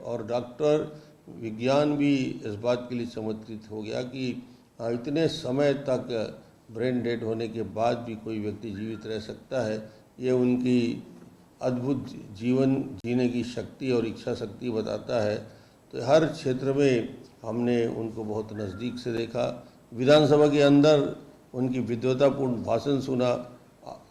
और डॉक्टर विज्ञान भी इस बात के लिए चमत्कृत हो गया कि इतने समय तक ब्रेन डेड होने के बाद भी कोई व्यक्ति जीवित रह सकता है। ये उनकी अद्भुत जीवन जीने की शक्ति और इच्छा शक्ति बताता है। तो हर क्षेत्र में हमने उनको बहुत नज़दीक से देखा। विधानसभा के अंदर उनकी विद्वतापूर्ण भाषण सुना,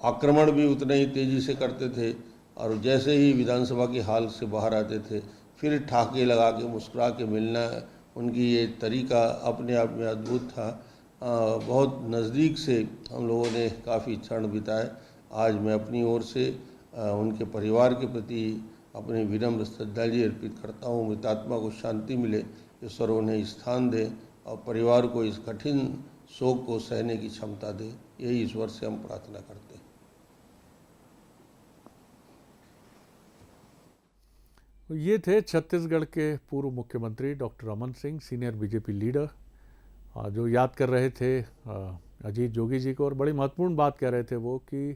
आक्रमण भी उतने ही तेज़ी से करते थे और जैसे ही विधानसभा के हाल से बाहर आते थे फिर ठहाके लगा के मुस्कुरा के मिलना, उनकी ये तरीका अपने आप में अद्भुत था। बहुत नज़दीक से हम लोगों ने काफ़ी क्षण बिताए। आज मैं अपनी ओर से उनके परिवार के प्रति अपनी विनम्र श्रद्धांजलि अर्पित करता हूँ। मृतात्मा को शांति मिले, ईश्वर उन्हें स्थान दे और परिवार को इस कठिन शोक को सहने की क्षमता दे, यही ईश्वर से हम प्रार्थना करते हैं। ये थे छत्तीसगढ़ के पूर्व मुख्यमंत्री doctor Raman Singh, senior BJP leader, जो याद कर रहे थे अजीत जोगी जी को। और बड़ी महत्वपूर्ण बात कह रहे थे वो कि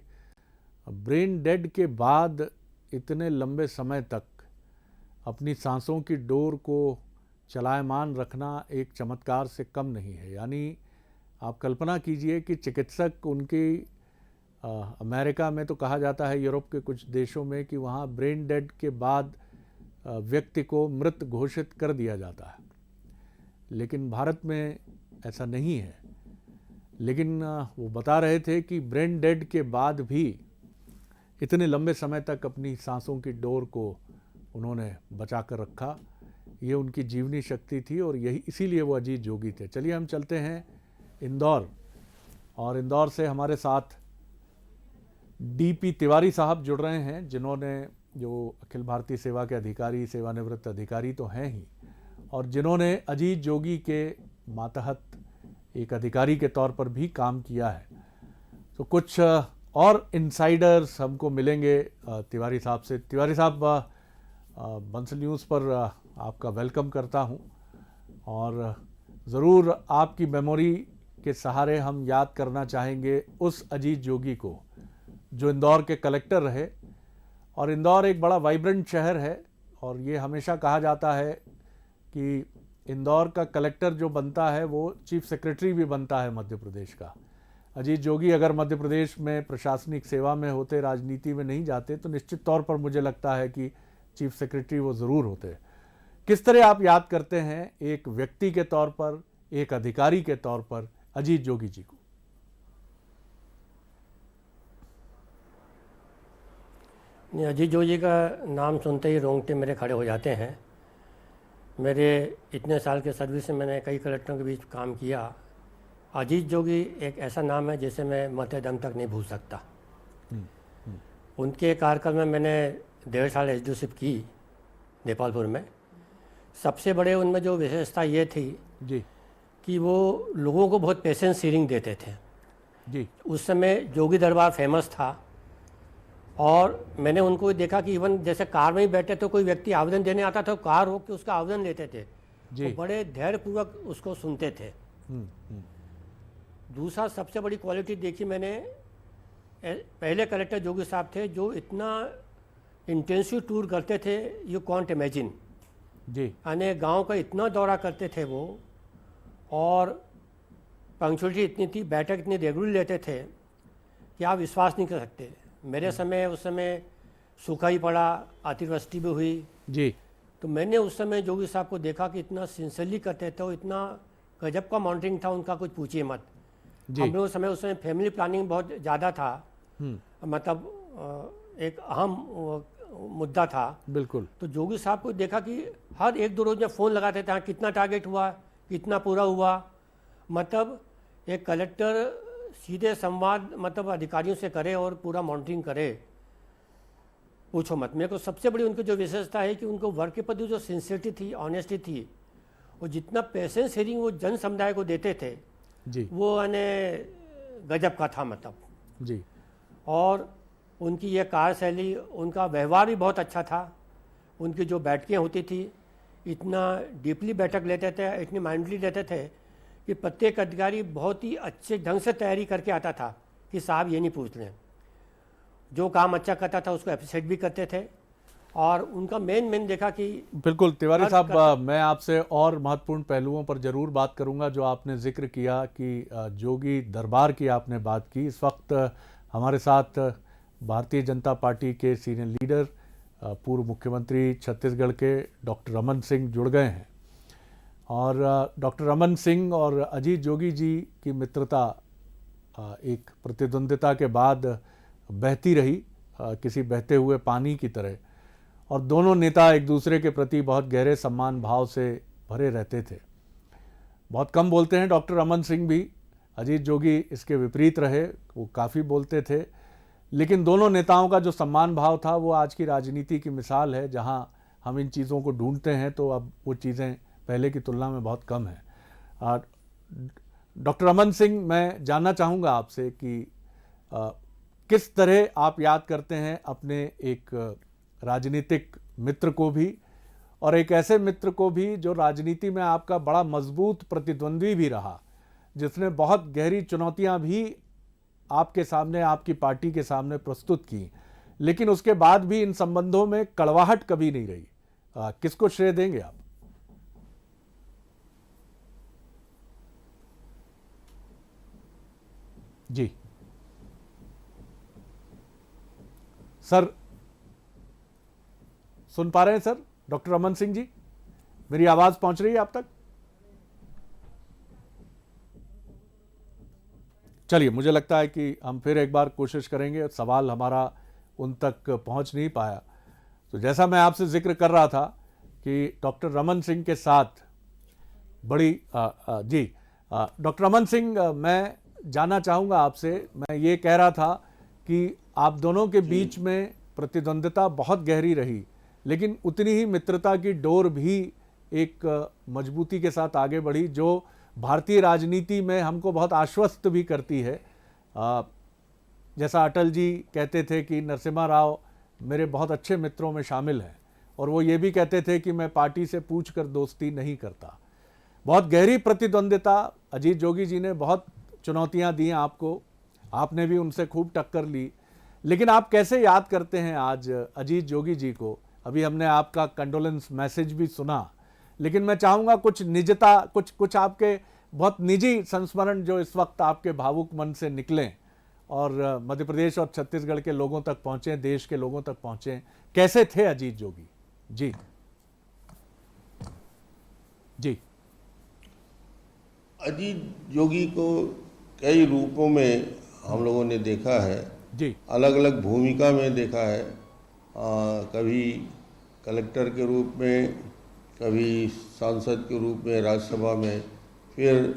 ब्रेन डेड के बाद इतने लंबे समय तक अपनी सांसों की डोर को चलायमान रखना एक चमत्कार से कम नहीं है। यानी आप कल्पना कीजिए कि चिकित्सक उनकी अमेरिका में तो कहा जाता है, यूरोप के कुछ देशों में, कि वहाँ ब्रेन डेड के बाद व्यक्ति को मृत घोषित कर दिया जाता है, लेकिन भारत में ऐसा नहीं है। लेकिन वो बता रहे थे कि ब्रेन डेड के बाद भी इतने लंबे समय तक अपनी सांसों की डोर को उन्होंने बचा कर रखा। ये उनकी जीवनी शक्ति थी और यही इसीलिए वो अजीत जोगी थे। चलिए हम चलते हैं इंदौर, और इंदौर से हमारे साथ डीपी तिवारी साहब जुड़ रहे हैं, जिन्होंने, जो अखिल भारतीय सेवा के अधिकारी, सेवानिवृत्त अधिकारी तो हैं ही, और जिन्होंने अजीत जोगी के मातहत एक अधिकारी के तौर पर भी काम किया है। तो कुछ और इनसाइडर्स हमको मिलेंगे तिवारी साहब से। तिवारी साहब, बंसल न्यूज़ पर आपका वेलकम करता हूं, और ज़रूर आपकी मेमोरी के सहारे हम याद करना चाहेंगे उस अजीत जोगी को जो इंदौर के कलेक्टर रहे। और इंदौर एक बड़ा वाइब्रेंट शहर है, और ये हमेशा कहा जाता है कि इंदौर का कलेक्टर जो बनता है वो चीफ सेक्रेटरी भी बनता है मध्य प्रदेश का। अजीत जोगी अगर मध्य प्रदेश में प्रशासनिक सेवा में होते, राजनीति में नहीं जाते, तो निश्चित तौर पर मुझे लगता है कि चीफ सेक्रेटरी वो ज़रूर होते। किस तरह आप याद करते हैं एक व्यक्ति के तौर पर, एक अधिकारी के तौर पर अजीत जोगी जी को? अजीत जोगी का नाम सुनते ही रोंगटे मेरे खड़े हो जाते हैं। मेरे इतने साल के सर्विस में मैंने कई कलेक्टरों के बीच काम किया। अजीत जोगी एक ऐसा नाम है जिसे मैं मरते दम तक नहीं भूल सकता। उनके कार्यकाल में मैंने 1.5 साल एसडीओशिप की नेपालपुर में। सबसे बड़े उनमें जो विशेषता ये थी जी कि वो लोगों को बहुत पेशेंस हीयरिंग देते थे जी। उस समय जोगी दरबार फेमस था, और मैंने उनको देखा कि इवन जैसे कार में ही बैठे तो कोई व्यक्ति आवेदन देने आता था, कार रोक के उसका आवेदन लेते थे जी। तो बड़े धैर्यपूर्वक उसको सुनते थे। दूसरा सबसे बड़ी क्वालिटी देखी मैंने, पहले कलेक्टर जोगी साहब थे जो इतना इंटेंसिव टूर करते थे, यू कॉन्ट इमेजिन जी। यानी गांव का इतना दौरा करते थे वो, और पंक्चुअलिटी इतनी थी, बैठक इतनी रेगुलर लेते थे कि आप विश्वास नहीं कर सकते। मेरे समय, उस समय सूखा ही पड़ा, अतिवृष्टि भी हुई जी, तो मैंने उस समय जोगी साहब को देखा कि इतना सिंसियरली करते थे, इतना गजब का मॉनिटरिंग था उनका, कुछ पूछिए मत। हम लोग उस समय फैमिली प्लानिंग बहुत ज़्यादा था, मतलब एक अहम मुद्दा था बिल्कुल। तो जोगी साहब को देखा कि हर 1-2 रोज में फ़ोन लगाते थे, हाँ कितना टारगेट हुआ, कितना पूरा हुआ। मतलब एक कलेक्टर सीधे संवाद मतलब अधिकारियों से करे और पूरा मॉनिटरिंग करे, पूछो मत। मेरे को सबसे बड़ी उनकी जो विशेषता है कि उनको वर्क के प्रति जो सिंसियरिटी थी, ऑनेस्टी थी, और जितना पेशेंस हियरिंग वो जन समुदाय को देते थे जी, वो यानी गजब का था मतलब जी। और उनकी ये कार्यशैली, उनका व्यवहार भी बहुत अच्छा था। उनकी जो बैठकें होती थी, इतना डीपली बैठक लेते थे, इतनी माइंडली लेते थे कि प्रत्येक अधिकारी बहुत ही अच्छे ढंग से तैयारी करके आता था कि साहब ये नहीं पूछ लें। जो काम अच्छा करता था उसको अप्रिशिएट भी करते थे, और उनका मेन देखा कि बिल्कुल तिवारी हर साहब, मैं आपसे और महत्वपूर्ण पहलुओं पर जरूर बात करूंगा। जो आपने जिक्र किया कि जोगी दरबार की आपने बात की, इस वक्त हमारे साथ भारतीय जनता पार्टी के सीनियर लीडर पूर्व मुख्यमंत्री छत्तीसगढ़ के डॉक्टर रमन सिंह जुड़ गए हैं। और डॉक्टर रमन सिंह और अजीत जोगी जी की मित्रता एक प्रतिद्वंद्विता के बाद बहती रही, किसी बहते हुए पानी की तरह, और दोनों नेता एक दूसरे के प्रति बहुत गहरे सम्मान भाव से भरे रहते थे। बहुत कम बोलते हैं डॉक्टर रमन सिंह भी, अजीत जोगी इसके विपरीत रहे, वो काफ़ी बोलते थे। लेकिन दोनों नेताओं का जो सम्मान भाव था वो आज की राजनीति की मिसाल है, जहां हम इन चीज़ों को ढूंढते हैं तो अब वो चीज़ें पहले की तुलना में बहुत कम है। डॉक्टर रमन सिंह, मैं जानना चाहूँगा आपसे कि किस तरह आप याद करते हैं अपने एक राजनीतिक मित्र को भी, और एक ऐसे मित्र को भी जो राजनीति में आपका बड़ा मजबूत प्रतिद्वंद्वी भी रहा, जिसने बहुत गहरी चुनौतियां भी आपके सामने, आपकी पार्टी के सामने प्रस्तुत की, लेकिन उसके बाद भी इन संबंधों में कड़वाहट कभी नहीं रही। किसको श्रेय देंगे आप? जी सर, सुन पा रहे हैं सर? डॉक्टर रमन सिंह जी, मेरी आवाज पहुंच रही है आप तक? चलिए, मुझे लगता है कि हम फिर एक बार कोशिश करेंगे, सवाल हमारा उन तक पहुंच नहीं पाया। तो जैसा मैं आपसे जिक्र कर रहा था कि डॉक्टर रमन सिंह के साथ बड़ी डॉक्टर रमन सिंह, मैं जानना चाहूँगा आपसे, मैं ये कह रहा था कि आप दोनों के बीच में प्रतिद्वंद्विता बहुत गहरी रही, लेकिन उतनी ही मित्रता की डोर भी एक मजबूती के साथ आगे बढ़ी, जो भारतीय राजनीति में हमको बहुत आश्वस्त भी करती है। जैसा अटल जी कहते थे कि नरसिम्हा राव मेरे बहुत अच्छे मित्रों में शामिल हैं, और वो ये भी कहते थे कि मैं पार्टी से पूछकर दोस्ती नहीं करता। बहुत गहरी प्रतिद्वंद्विता, अजीत जोगी जी ने बहुत चुनौतियां दी आपको, आपने भी उनसे खूब टक्कर ली, लेकिन आप कैसे याद करते हैं आज अजीत जोगी जी को? अभी हमने आपका कंडोलेंस मैसेज भी सुना, लेकिन मैं चाहूँगा कुछ निजता, कुछ आपके बहुत निजी संस्मरण जो इस वक्त आपके भावुक मन से निकलें और मध्य प्रदेश और छत्तीसगढ़ के लोगों तक पहुँचें, देश के लोगों तक पहुँचें। कैसे थे अजीत जोगी जी? जी, अजीत जोगी को कई रूपों में हम लोगों ने देखा है जी, अलग अलग भूमिका में देखा है। कभी कलेक्टर के रूप में, कभी सांसद के रूप में राज्यसभा में, फिर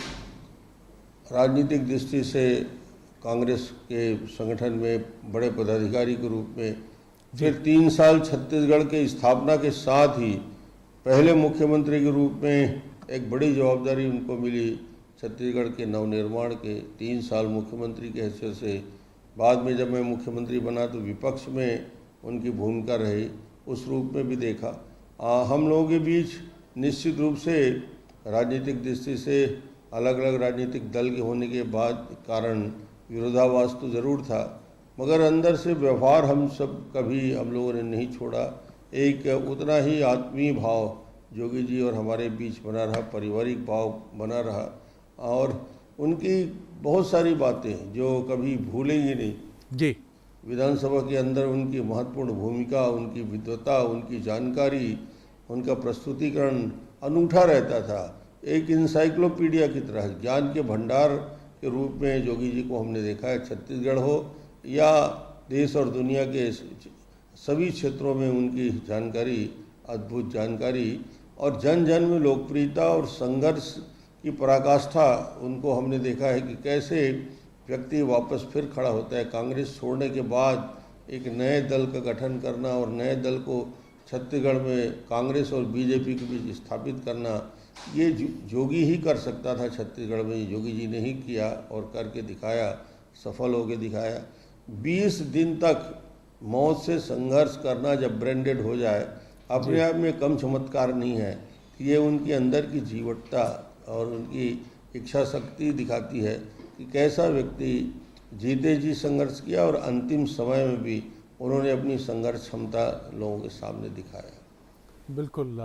राजनीतिक दृष्टि से कांग्रेस के संगठन में बड़े पदाधिकारी के रूप में, फिर 3 साल छत्तीसगढ़ के स्थापना के साथ ही पहले मुख्यमंत्री के रूप में एक बड़ी जवाबदारी उनको मिली छत्तीसगढ़ के नवनिर्माण के। 3 साल मुख्यमंत्री के हैसियत से, बाद में जब मैं मुख्यमंत्री बना तो विपक्ष में उनकी भूमिका रही, उस रूप में भी देखा। हम लोगों के बीच निश्चित रूप से राजनीतिक दृष्टि से अलग अलग राजनीतिक दल के होने के बाद कारण विरोधाभास तो ज़रूर था, मगर अंदर से व्यवहार हम सब कभी हम लोगों ने नहीं छोड़ा। एक उतना ही आत्मीय भाव जोगी जी और हमारे बीच बना रहा, पारिवारिक भाव बना रहा, और उनकी बहुत सारी बातें जो कभी भूलेंगे नहीं जी। विधानसभा के अंदर उनकी महत्वपूर्ण भूमिका, उनकी विद्वता, उनकी जानकारी, उनका प्रस्तुतिकरण अनूठा रहता था। एक इंसाइक्लोपीडिया की तरह ज्ञान के भंडार के रूप में जोगी जी को हमने देखा है। छत्तीसगढ़ हो या देश और दुनिया के सभी क्षेत्रों में उनकी जानकारी, अद्भुत जानकारी, और जन जन में लोकप्रियता और संघर्ष की पराकाष्ठा उनको हमने देखा है कि कैसे व्यक्ति वापस फिर खड़ा होता है। कांग्रेस छोड़ने के बाद एक नए दल का गठन करना और नए दल को छत्तीसगढ़ में कांग्रेस और बीजेपी के बीच स्थापित करना, ये जोगी ही कर सकता था छत्तीसगढ़ में। जोगी जी ने ही किया और करके दिखाया, सफल होकर दिखाया। 20 दिन तक मौत से संघर्ष करना जब ब्रेन डेड हो जाए, अपने आप में कम चमत्कार नहीं है। ये उनके अंदर की जीवटता और उनकी इच्छा शक्ति दिखाती है कि कैसा व्यक्ति जीते जी संघर्ष किया और अंतिम समय में भी उन्होंने अपनी संघर्ष क्षमता लोगों के सामने दिखाया। बिल्कुल।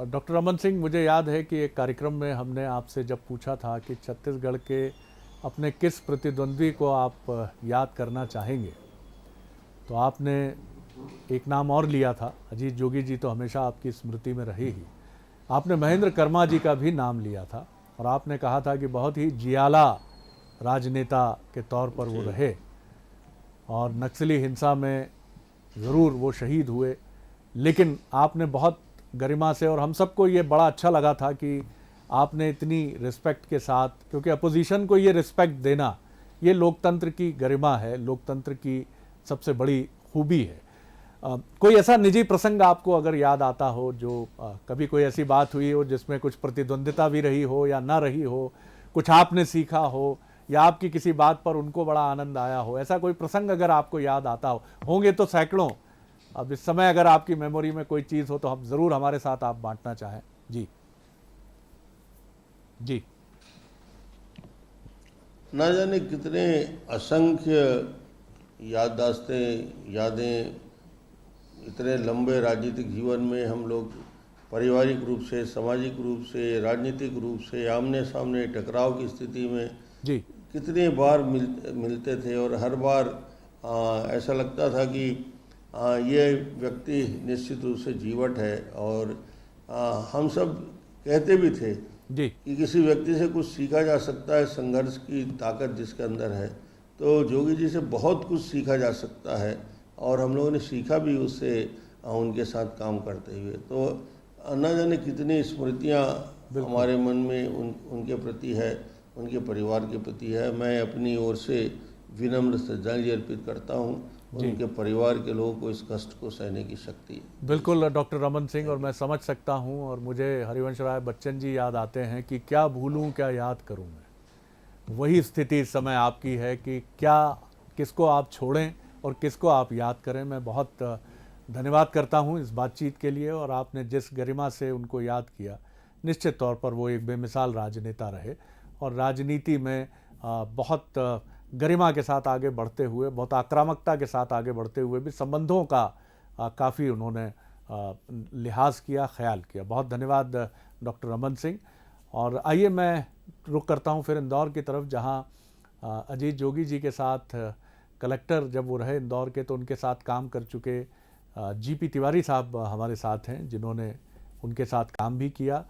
डॉक्टर रमन सिंह, मुझे याद है कि एक कार्यक्रम में हमने आपसे जब पूछा था कि छत्तीसगढ़ के अपने किस प्रतिद्वंद्वी को आप याद करना चाहेंगे, तो आपने एक नाम और लिया था। अजीत जोगी जी तो हमेशा आपकी स्मृति में रहे ही। आपने महेंद्र कर्मा जी का भी नाम लिया था और आपने कहा था कि बहुत ही जियाला राजनेता के तौर पर वो रहे और नक्सली हिंसा में ज़रूर वो शहीद हुए, लेकिन आपने बहुत गरिमा से, और हम सबको ये बड़ा अच्छा लगा था कि आपने इतनी रिस्पेक्ट के साथ, क्योंकि अपोजिशन को ये रिस्पेक्ट देना ये लोकतंत्र की गरिमा है, लोकतंत्र की सबसे बड़ी खूबी है। कोई ऐसा निजी प्रसंग आपको अगर याद आता हो जो कभी कोई ऐसी बात हुई हो जिसमें कुछ प्रतिद्वंदिता भी रही हो या ना रही हो, कुछ आपने सीखा हो या आपकी किसी बात पर उनको बड़ा आनंद आया हो, ऐसा कोई प्रसंग अगर आपको याद आता हो, होंगे तो सैकड़ों। अब इस समय अगर आपकी मेमोरी में कोई चीज़ हो तो हम ज़रूर हमारे साथ आप बांटना चाहें। जी जी। ना जाने कितने असंख्य याददाश्तें, यादें, इतने लंबे राजनीतिक जीवन में हम लोग पारिवारिक रूप से, सामाजिक रूप से, राजनीतिक रूप से आमने सामने टकराव की स्थिति में जी कितने बार मिलते थे और हर बार ऐसा लगता था कि ये व्यक्ति निश्चित रूप से जीवट है। और हम सब कहते भी थे जी कि किसी व्यक्ति से कुछ सीखा जा सकता है, संघर्ष की ताकत जिसके अंदर है, तो जोगी जी से बहुत कुछ सीखा जा सकता है और हम लोगों ने सीखा भी उससे, उनके साथ काम करते हुए। तो न जाने कितनी स्मृतियाँ हमारे मन में उनके प्रति है, उनके परिवार के प्रति है। मैं अपनी ओर से विनम्र श्रद्धांजलि अर्पित करता हूँ उनके परिवार के लोगों को इस कष्ट को सहने की शक्ति। बिल्कुल डॉक्टर रमन सिंह, और मैं समझ सकता हूँ, और मुझे हरिवंश राय बच्चन जी याद आते हैं कि क्या भूलूं क्या याद करूँ मैं। वही स्थिति इस समय आपकी है कि क्या, किसको आप छोड़ें और किसको आप याद करें। मैं बहुत धन्यवाद करता हूँ इस बातचीत के लिए, और आपने जिस गरिमा से उनको याद किया, निश्चित तौर पर वो एक बेमिसाल राजनेता रहे और राजनीति में बहुत गरिमा के साथ आगे बढ़ते हुए, बहुत आक्रामकता के साथ आगे बढ़ते हुए भी संबंधों का काफ़ी उन्होंने लिहाज किया, ख्याल किया। बहुत धन्यवाद डॉक्टर रमन सिंह। और आइए मैं रुख करता हूँ फिर इंदौर की तरफ, जहाँ अजीत जोगी जी के साथ कलेक्टर जब वो रहे इंदौर के, तो उनके साथ काम कर चुके जीपी तिवारी साहब हमारे साथ हैं, जिन्होंने उनके साथ काम भी किया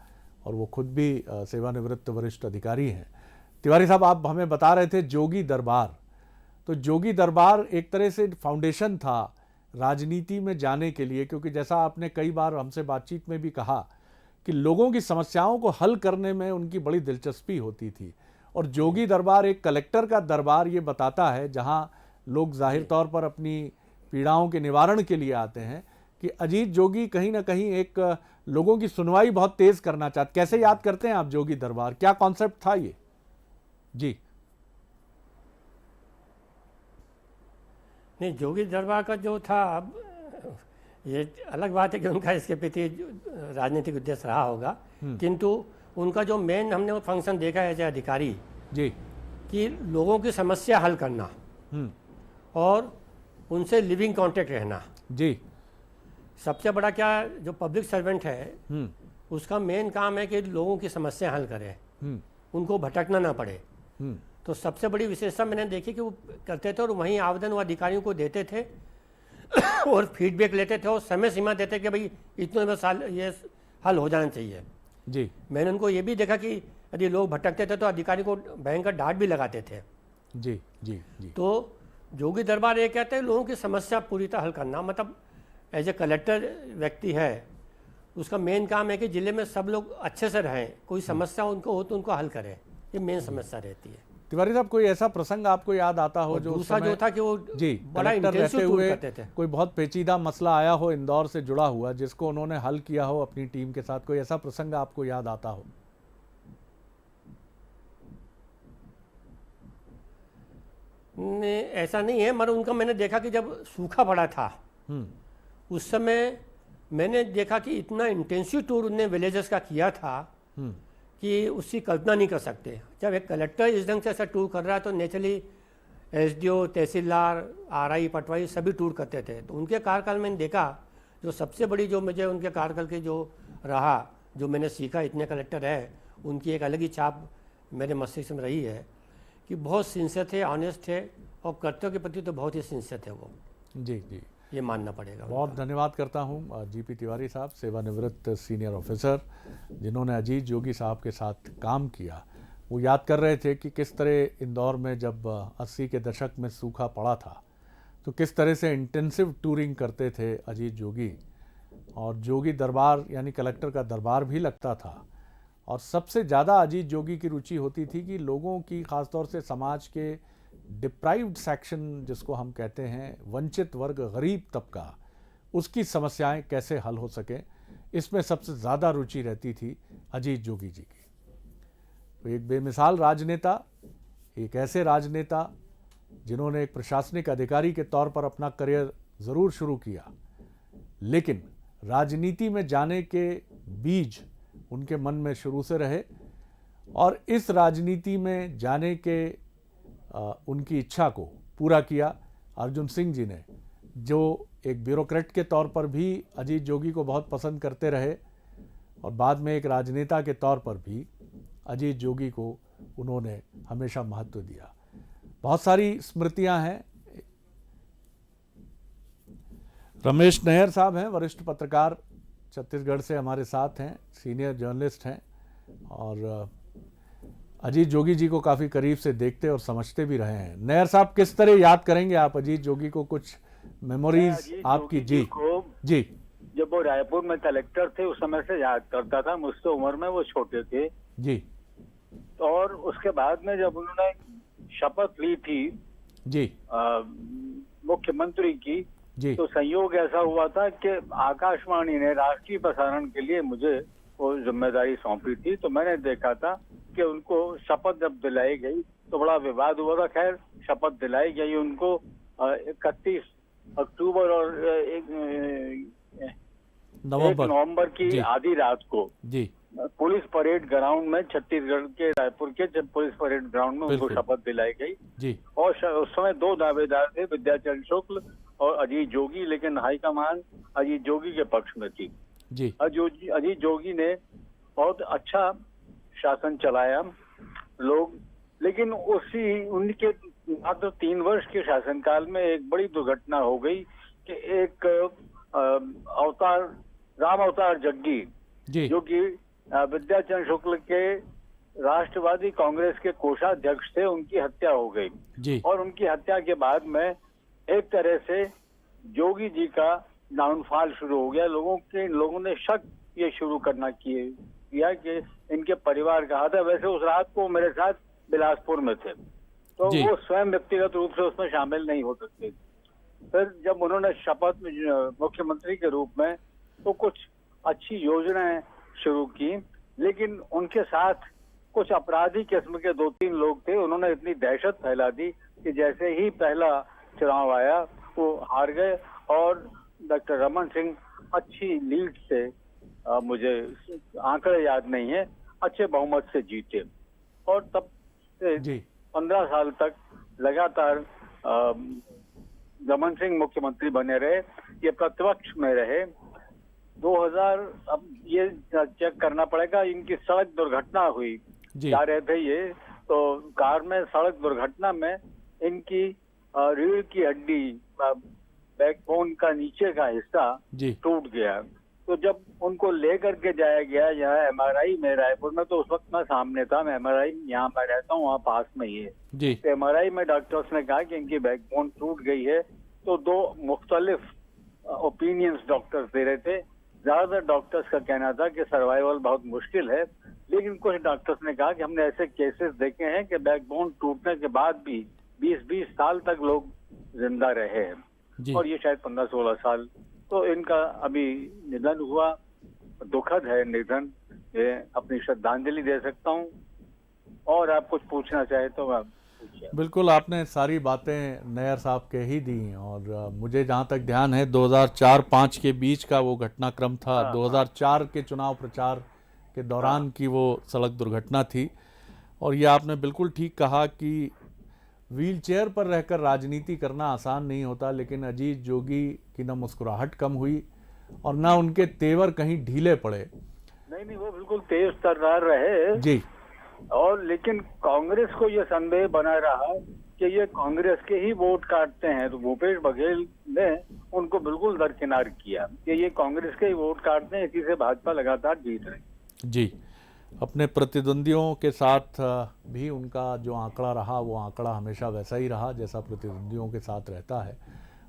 और वो खुद भी सेवानिवृत्त वरिष्ठ अधिकारी हैं। तिवारी साहब, आप हमें बता रहे थे जोगी दरबार, तो जोगी दरबार एक तरह से फाउंडेशन था राजनीति में जाने के लिए, क्योंकि जैसा आपने कई बार हमसे बातचीत में भी कहा कि लोगों की समस्याओं को हल करने में उनकी बड़ी दिलचस्पी होती थी। और जोगी दरबार एक कलेक्टर का दरबार ये बताता है, जहाँ लोग जाहिर तौर पर अपनी पीड़ाओं के निवारण के लिए आते हैं, कि अजीत जोगी कहीं ना कहीं एक लोगों की सुनवाई बहुत तेज़ करना चाहते। कैसे याद करते हैं आप जोगी दरबार, क्या कॉन्सेप्ट था ये? जी नहीं, जोगी दरबार का जो था, अब ये अलग बात है कि उनका इसके प्रति राजनीतिक उद्देश्य रहा होगा, किंतु उनका जो मेन हमने वो फंक्शन देखा है एज अधिकारी जी, कि लोगों की समस्या हल करना और उनसे लिविंग कांटेक्ट रहना। जी, सबसे बड़ा क्या, जो पब्लिक सर्वेंट है उसका मेन काम है कि लोगों की समस्या हल करे, उनको भटकना ना पड़े। तो सबसे बड़ी विशेषता मैंने देखी कि वो करते थे और वहीं आवेदन वो अधिकारियों को देते थे और फीडबैक लेते थे और समय सीमा देते कि भाई इतने साल ये हल हो जाना चाहिए। जी, मैंने उनको ये भी देखा कि यदि लोग भटकते थे तो अधिकारी को भयंकर डांट भी लगाते थे। जी, जी, जी। तो जोगी दरबार ये कहते हैं लोगों की समस्या पूरी तरह हल करना, मतलब एज ए कलेक्टर व्यक्ति है, उसका मेन काम है कि ज़िले में सब लोग अच्छे से रहें, कोई समस्या उनको हो तो उनको हल करें, ये मेन समस्या रहती है। तिवारी साहब, कोई ऐसा प्रसंग आपको याद आता हो जो दूसरा जो था कि वो जी बड़ा इंटेंसिव टूर करते थे, कोई बहुत पेचीदा मसला आया हो इंदौर से जुड़ा हुआ, जिसको उन्होंने हल किया हो अपनी टीम के साथ, कोई ऐसा प्रसंग आपको याद आता हो? नहीं, ऐसा नहीं है, मगर उनका मैंने देखा कि जब सूखा पड़ा था उस समय मैंने देखा कि इतना इंटेंसिव टूर उन्होंने विलेजेस का किया था कि उसकी कल्पना नहीं कर सकते। जब एक कलेक्टर इस ढंग से ऐसा टूर कर रहा है तो नेचुरली एसडीओ, तहसीलदार, आरआई, पटवारी सभी टूर करते थे। तो उनके कार्यकाल में मैंने देखा, जो सबसे बड़ी जो मुझे उनके कार्यकाल की जो रहा, जो मैंने सीखा, इतने कलेक्टर है, उनकी एक अलग ही छाप मेरे मस्तिष्क में रही है कि बहुत सिंसियर थे, ऑनेस्ट थे और कर्तव्य के प्रति तो बहुत ही सिंसियर थे वो। जी जी, ये मानना पड़ेगा। बहुत धन्यवाद करता हूँ जीपी तिवारी साहब, सेवानिवृत्त सीनियर ऑफिसर, जिन्होंने अजीत जोगी साहब के साथ काम किया। वो याद कर रहे थे कि किस तरह इंदौर में जब 80 के दशक में सूखा पड़ा था तो किस तरह से इंटेंसिव टूरिंग करते थे अजीत जोगी, और जोगी दरबार यानी कलेक्टर का दरबार भी लगता था। और सबसे ज़्यादा अजीत जोगी की रुचि होती थी कि लोगों की, ख़ासतौर से समाज के डिप्राइव्ड सेक्शन जिसको हम कहते हैं, वंचित वर्ग, गरीब तबका, उसकी समस्याएं कैसे हल हो सके, इसमें सबसे ज़्यादा रुचि रहती थी अजीत जोगी जी की। तो एक बेमिसाल राजनेता, एक ऐसे राजनेता जिन्होंने एक प्रशासनिक अधिकारी के तौर पर अपना करियर ज़रूर शुरू किया, लेकिन राजनीति में जाने के बीज उनके मन में शुरू से रहे, और इस राजनीति में जाने के उनकी इच्छा को पूरा किया अर्जुन सिंह जी ने, जो एक ब्यूरोक्रेट के तौर पर भी अजीत जोगी को बहुत पसंद करते रहे, और बाद में एक राजनेता के तौर पर भी अजीत जोगी को उन्होंने हमेशा महत्व दिया। बहुत सारी स्मृतियां हैं। रमेश नैयर साहब हैं, वरिष्ठ पत्रकार, छत्तीसगढ़ से हमारे साथ हैं, सीनियर जर्नलिस्ट हैं, और अजीत जोगी जी को काफ़ी करीब से देखते और समझते भी रहे हैं। नैयर साहब, किस तरह याद करेंगे आप अजीत जोगी को, कुछ मेमोरीज आपकी? जी जी, जब वो रायपुर में कलेक्टर थे उस समय से याद करता था, मुझसे उम्र में वो छोटे थे जी। और उसके बाद में जब उन्होंने शपथ ली थी जी मुख्यमंत्री की, जी, तो संयोग ऐसा हुआ था कि आकाशवाणी ने राष्ट्रीय प्रसारण के लिए मुझे वो जिम्मेदारी सौंपी थी। तो मैंने देखा था कि उनको शपथ जब दिलाई गई तो बड़ा विवाद हुआ था। खैर, शपथ दिलाई गई उनको 31 अक्टूबर और 1 नवंबर की आधी रात को जी पुलिस परेड ग्राउंड में, छत्तीसगढ़ के रायपुर के पुलिस परेड ग्राउंड में उनको शपथ दिलाई गई जी। और उस समय 2 दावेदार थे, विद्याचरण शुक्ल और अजीत जोगी, लेकिन हाईकमान अजीत जोगी के पक्ष में थी जी। अजीत जोगी ने बहुत अच्छा शासन चलाया लोग, लेकिन उनके मात्र 3 वर्ष के शासनकाल में एक बड़ी दुर्घटना हो गई कि एक राम अवतार जग्गी जी, जो कि विद्याचरण शुक्ल के राष्ट्रवादी कांग्रेस के कोषाध्यक्ष थे, उनकी हत्या हो गई जी। और उनकी हत्या के बाद में एक तरह से जोगी जी का डाउनफॉल शुरू हो गया। लोगों ने शक ये शुरू करना किया कि इनके परिवार का हाथ है। वैसे उस रात को मेरे साथ बिलासपुर में थे, तो वो स्वयं व्यक्तिगत रूप से उसमें शामिल नहीं हो सकते। फिर जब उन्होंने शपथ में मुख्यमंत्री के रूप में तो कुछ अच्छी योजनाएं शुरू की, लेकिन उनके साथ कुछ अपराधी किस्म के 2-3 लोग थे। उन्होंने इतनी दहशत फैला दी कि जैसे ही पहला चुनाव आया वो हार गए और डॉक्टर रमन सिंह अच्छी लीड से, मुझे आंकड़े याद नहीं है, अच्छे बहुमत से जीते और तब से 15 साल तक लगातार रमन सिंह मुख्यमंत्री बने रहे, ये प्रतिपक्ष में रहे। 2000, अब ये चेक करना पड़ेगा, इनकी सड़क दुर्घटना हुई, जा रहे थे ये, तो कार में सड़क दुर्घटना में इनकी रीढ़ की हड्डी, बैकबोन का नीचे का हिस्सा टूट गया। तो जब उनको लेकर के जाया गया यहाँ MRI में रायपुर में, तो उस वक्त मैं सामने था, मैं MRI यहाँ मैं रहता हूँ, वहाँ पास में ही है। तो MRI में डॉक्टर्स ने कहा कि इनकी बैकबोन टूट गई है। तो 2 मुख्तलिफ ओपिनियंस डॉक्टर्स दे रहे थे। ज्यादातर डॉक्टर्स का कहना था कि सर्वाइवल बहुत मुश्किल है, लेकिन कुछ डॉक्टर्स ने कहा कि हमने ऐसे केसेस देखे हैं कि बैकबोन टूटने के बाद भी 20-20 साल तक लोग जिंदा रहे हैं, और ये शायद 15-16 साल। तो इनका अभी निधन हुआ, दुखद है निधन, ये अपनी श्रद्धांजलि दे सकता हूँ। और आप कुछ पूछना चाहे तो आप पूछिए। बिल्कुल, आपने सारी बातें नैयर साहब के ही दी, और मुझे जहाँ तक ध्यान है 2004-05 के बीच का वो घटनाक्रम था। 2004 के चुनाव प्रचार के दौरान की वो सड़क दुर्घटना थी। और ये आपने बिल्कुल ठीक कहा कि व्हील चेयर पर रहकर राजनीति करना आसान नहीं होता, लेकिन अजीत जोगी की न मुस्कुराहट कम हुई और न उनके तेवर कहीं ढीले पड़े। नहीं, वो बिल्कुल तेज तर्रार रहे जी। और लेकिन कांग्रेस को ये संदेह बना रहा कि ये कांग्रेस के ही वोट काटते हैं, तो भूपेश बघेल ने उनको बिल्कुल दरकिनार किया कि ये कांग्रेस के ही वोट काटते हैं, इसी से भाजपा लगातार जीत रही। जी, अपने प्रतिद्वंदियों के साथ भी उनका जो आंकड़ा रहा वो आंकड़ा हमेशा वैसा ही रहा जैसा प्रतिद्वंदियों के साथ रहता है,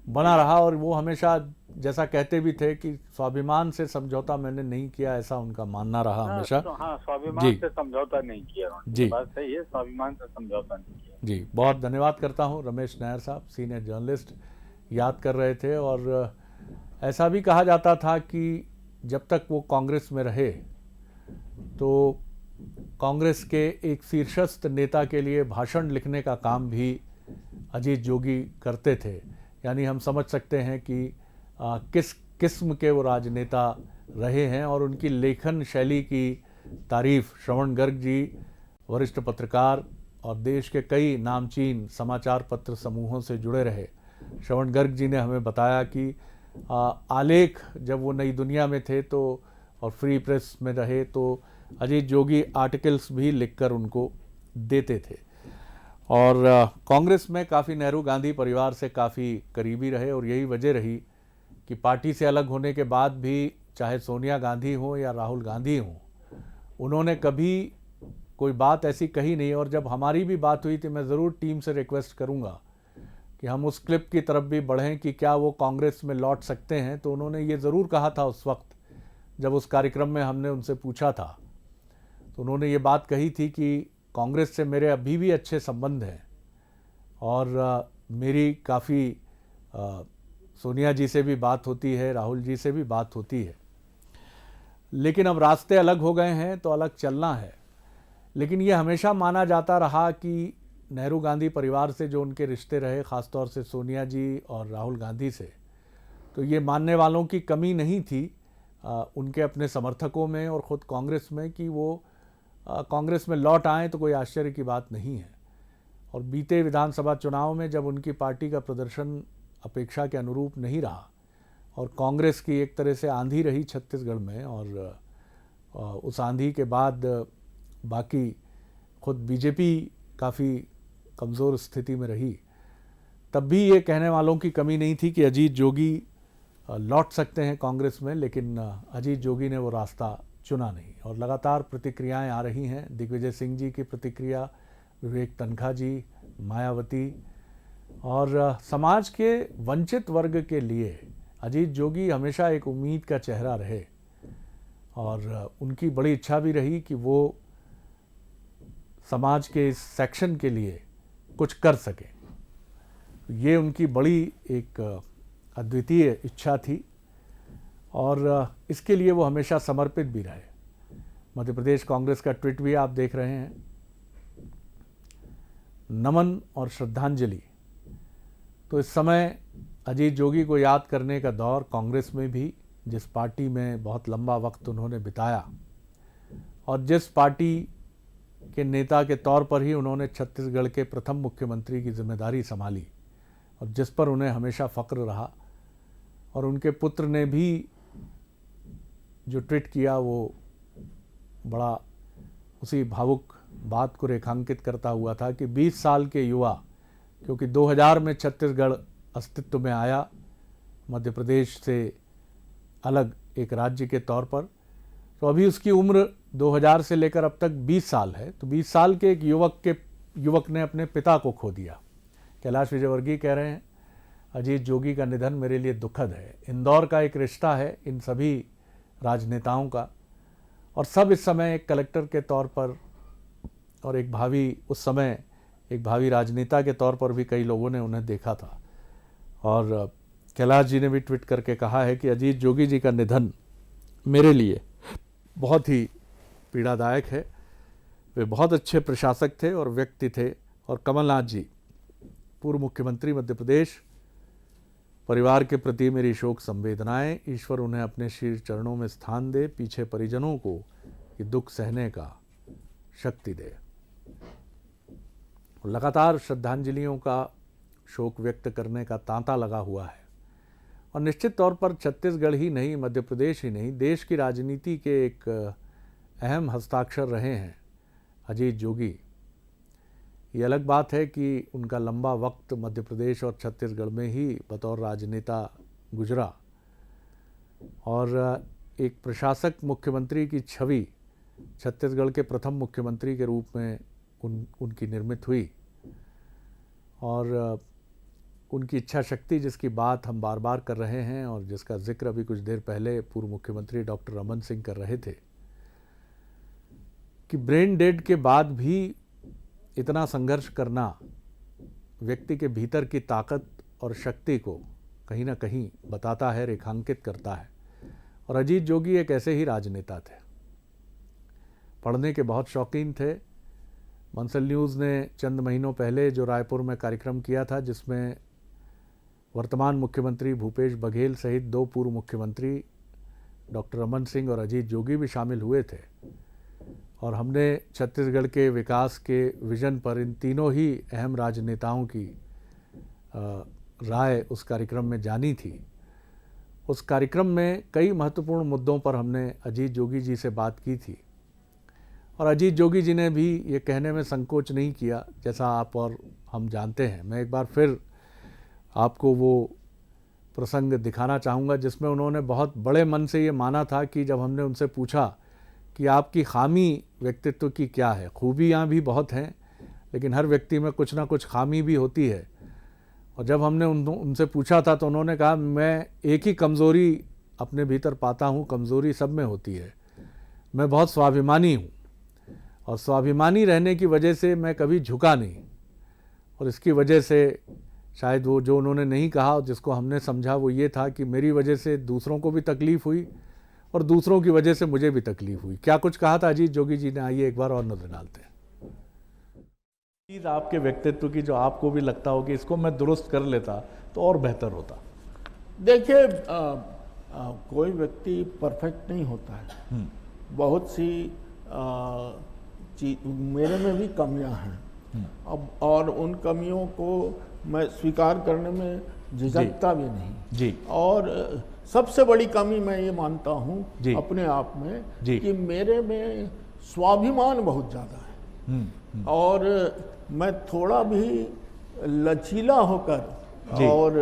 बना रहा। और वो हमेशा जैसा कहते भी थे कि स्वाभिमान से समझौता मैंने नहीं किया, ऐसा उनका मानना रहा हमेशा। हाँ, स्वाभिमान से समझौता नहीं किया जी, बात सही है, स्वाभिमान से समझौता नहीं किया। जी, बहुत धन्यवाद करता हूँ। रमेश नायर साहब सीनियर जर्नलिस्ट याद कर रहे थे, और ऐसा भी कहा जाता था कि जब तक वो कांग्रेस में रहे तो कांग्रेस के एक शीर्षस्थ नेता के लिए भाषण लिखने का काम भी अजीत जोगी करते थे। यानी हम समझ सकते हैं कि किस किस्म के वो राजनेता रहे हैं, और उनकी लेखन शैली की तारीफ श्रवण गर्ग जी, वरिष्ठ पत्रकार और देश के कई नामचीन समाचार पत्र समूहों से जुड़े रहे। श्रवण गर्ग जी ने हमें बताया कि आलेख जब वो नई दुनिया में थे तो और फ्री प्रेस में रहे तो अजीत जोगी आर्टिकल्स भी लिखकर उनको देते थे। और कांग्रेस में काफ़ी नेहरू गांधी परिवार से काफ़ी करीबी रहे, और यही वजह रही कि पार्टी से अलग होने के बाद भी चाहे सोनिया गांधी हो या राहुल गांधी हो, उन्होंने कभी कोई बात ऐसी कही नहीं। और जब हमारी भी बात हुई थी, मैं ज़रूर टीम से रिक्वेस्ट करूंगा कि हम उस क्लिप की तरफ भी बढ़ें कि क्या वो कांग्रेस में लौट सकते हैं, तो उन्होंने ये ज़रूर कहा था उस वक्त जब उस कार्यक्रम में हमने उनसे पूछा था, तो उन्होंने ये बात कही थी कि कांग्रेस से मेरे अभी भी अच्छे संबंध हैं, और मेरी काफ़ी सोनिया जी से भी बात होती है, राहुल जी से भी बात होती है, लेकिन अब रास्ते अलग हो गए हैं तो अलग चलना है। लेकिन ये हमेशा माना जाता रहा कि नेहरू गांधी परिवार से जो उनके रिश्ते रहे, ख़ासतौर से सोनिया जी और राहुल गांधी से, तो ये मानने वालों की कमी नहीं थी उनके अपने समर्थकों में और ख़ुद कांग्रेस में कि वो कांग्रेस में लौट आएँ तो कोई आश्चर्य की बात नहीं है। और बीते विधानसभा चुनाव में जब उनकी पार्टी का प्रदर्शन अपेक्षा के अनुरूप नहीं रहा और कांग्रेस की एक तरह से आंधी रही छत्तीसगढ़ में, और उस आंधी के बाद बाकी खुद बीजेपी काफ़ी कमज़ोर स्थिति में रही, तब भी ये कहने वालों की कमी नहीं थी कि अजीत जोगी लौट सकते हैं कांग्रेस में। लेकिन अजीत जोगी ने वो रास्ता चुना नहीं, और लगातार प्रतिक्रियाएं आ रही हैं। दिग्विजय सिंह जी की प्रतिक्रिया, विवेक तनखा जी, मायावती, और समाज के वंचित वर्ग के लिए अजीत जोगी हमेशा एक उम्मीद का चेहरा रहे, और उनकी बड़ी इच्छा भी रही कि वो समाज के इस सेक्शन के लिए कुछ कर सके। ये उनकी बड़ी एक अद्वितीय इच्छा थी, और इसके लिए वो हमेशा समर्पित भी रहे। मध्य प्रदेश कांग्रेस का ट्वीट भी आप देख रहे हैं, नमन और श्रद्धांजलि। तो इस समय अजीत जोगी को याद करने का दौर कांग्रेस में भी, जिस पार्टी में बहुत लंबा वक्त उन्होंने बिताया और जिस पार्टी के नेता के तौर पर ही उन्होंने छत्तीसगढ़ के प्रथम मुख्यमंत्री की जिम्मेदारी संभाली, और जिस पर उन्हें हमेशा फ़ख्र रहा। और उनके पुत्र ने भी जो ट्वीट किया वो बड़ा उसी भावुक बात को रेखांकित करता हुआ था कि 20 साल के युवा, क्योंकि 2000 में छत्तीसगढ़ अस्तित्व में आया मध्य प्रदेश से अलग एक राज्य के तौर पर, तो अभी उसकी उम्र 2000 से लेकर अब तक 20 साल है। तो 20 साल के एक युवक ने अपने पिता को खो दिया। कैलाश विजयवर्गीय कह रहे हैं, अजीत जोगी का निधन मेरे लिए दुखद है। इंदौर का एक रिश्ता है इन सभी राजनेताओं का, और सब इस समय एक कलेक्टर के तौर पर और एक भावी राजनेता के तौर पर भी कई लोगों ने उन्हें देखा था। और कैलाश जी ने भी ट्वीट करके कहा है कि अजीत जोगी जी का निधन मेरे लिए बहुत ही पीड़ादायक है। वे बहुत अच्छे प्रशासक थे और व्यक्ति थे। और कमलनाथ जी, पूर्व मुख्यमंत्री मध्य प्रदेश, परिवार के प्रति मेरी शोक संवेदनाएं। ईश्वर उन्हें अपने शीर्ष चरणों में स्थान दे, पीछे परिजनों को ये दुख सहने का शक्ति दे। लगातार श्रद्धांजलियों का शोक व्यक्त करने का तांता लगा हुआ है। और निश्चित तौर पर छत्तीसगढ़ ही नहीं, मध्य प्रदेश ही नहीं, देश की राजनीति के एक अहम हस्ताक्षर रहे हैं अजीत जोगी। ये अलग बात है कि उनका लंबा वक्त मध्य प्रदेश और छत्तीसगढ़ में ही बतौर राजनेता गुजरा और एक प्रशासक मुख्यमंत्री की छवि छत्तीसगढ़ के प्रथम मुख्यमंत्री के रूप में उनकी निर्मित हुई। और उनकी इच्छा शक्ति जिसकी बात हम बार बार कर रहे हैं और जिसका जिक्र अभी कुछ देर पहले पूर्व मुख्यमंत्री डॉक्टर रमन सिंह कर रहे थे कि ब्रेन डेड के बाद भी इतना संघर्ष करना व्यक्ति के भीतर की ताकत और शक्ति को कहीं ना कहीं बताता है, रेखांकित करता है। और अजीत जोगी एक ऐसे ही राजनेता थे, पढ़ने के बहुत शौकीन थे। मंसल न्यूज़ ने चंद महीनों पहले जो रायपुर में कार्यक्रम किया था, जिसमें वर्तमान मुख्यमंत्री भूपेश बघेल सहित 2 पूर्व मुख्यमंत्री डॉक्टर रमन सिंह और अजीत जोगी भी शामिल हुए थे, और हमने छत्तीसगढ़ के विकास के विजन पर इन तीनों ही अहम राजनेताओं की राय उस कार्यक्रम में जानी थी। उस कार्यक्रम में कई महत्वपूर्ण मुद्दों पर हमने अजीत जोगी जी से बात की थी, और अजीत जोगी जी ने भी ये कहने में संकोच नहीं किया, जैसा आप और हम जानते हैं। मैं एक बार फिर आपको वो प्रसंग दिखाना चाहूँगा जिसमें उन्होंने बहुत बड़े मन से ये माना था कि जब हमने उनसे पूछा कि आपकी खामी व्यक्तित्व की क्या है, खूबियाँ भी बहुत हैं लेकिन हर व्यक्ति में कुछ ना कुछ खामी भी होती है, और जब हमने उनसे पूछा था तो उन्होंने कहा मैं एक ही कमज़ोरी अपने भीतर पाता हूँ, कमज़ोरी सब में होती है, मैं बहुत स्वाभिमानी हूँ और स्वाभिमानी रहने की वजह से मैं कभी झुका नहीं, और इसकी वजह से शायद वो जो उन्होंने नहीं कहा जिसको हमने समझा वो ये था कि मेरी वजह से दूसरों को भी तकलीफ़ हुई और दूसरों की वजह से मुझे भी तकलीफ़ हुई। क्या कुछ कहा था अजीत जोगी जी ने, आइए एक बार और नजर डालते हैं। चीज़ आपके व्यक्तित्व की जो आपको भी लगता हो कि इसको मैं दुरुस्त कर लेता तो और बेहतर होता। देखिए कोई व्यक्ति परफेक्ट नहीं होता है, बहुत सी चीज मेरे में भी कमियां हैं अब, और उन कमियों को मैं स्वीकार करने में झिझकता भी नहीं जी। और सबसे बड़ी कमी मैं ये मानता हूँ अपने आप में कि मेरे में स्वाभिमान बहुत ज़्यादा है, और मैं थोड़ा भी लचीला होकर और